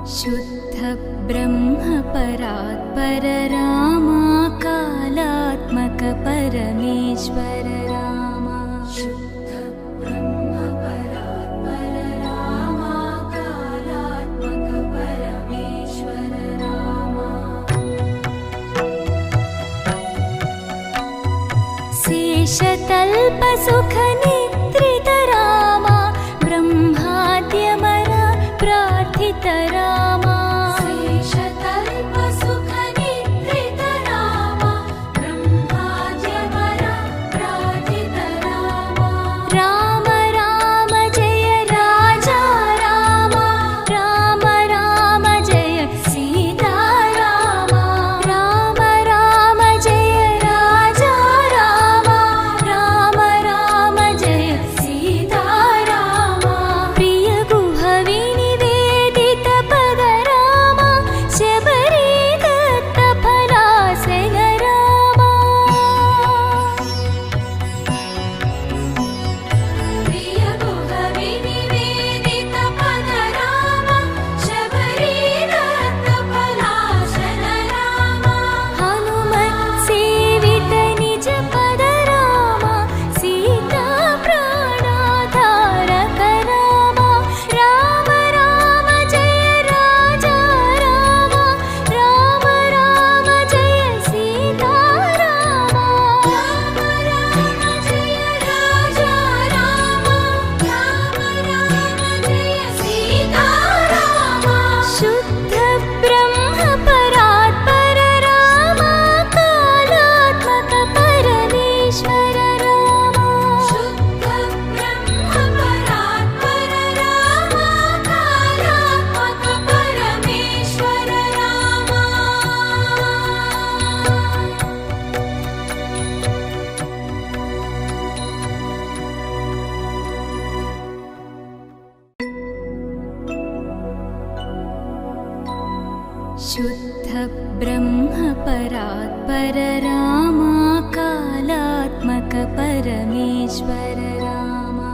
शुद्ध ब्रह्म परात्पर रामा कालात्मक परमेश्वर रामा। शुद्ध ब्रह्म परात्पर रामा कालात्मक परमेश्वर रामा। शेषतल्प सुख निद्रित रामा ब्रह्माद्यमर प्रार्थित रामा। शेषतल्प सुख निद्रित रामा ब्रह्माद्यमर प्रार्थित रामा। राम राम जय राजा रामा, राम राम जय सीता रामा। राम राम जय राजा रामा, राम राम जय सीता रामा। प्रिय गुह विनिवेदित पद रामा, शबरी दत्त फलासन रामा। प्रिय गुह विनिवेदित पद रामा, शबरी दत्त फलासन रामा। हनुमत् सेवित निज पद रामा, सीता प्राणाधारक रामा। राम राम जय राजा रामा, राम राम जय सीता रामा। राम राम जय राजा रामा, राम राम जय सीता रामा। शुद्ध ब्रह्म परात्पर रामा कालात्मक परमेश्वर रामा। शुद्ध ब्रह्म परात्पर रामा कालात्मक परमेश्वर रामा। शुद्ध ब्रह्म परात्पर रामा कालात्मक परमेश्वर रामा।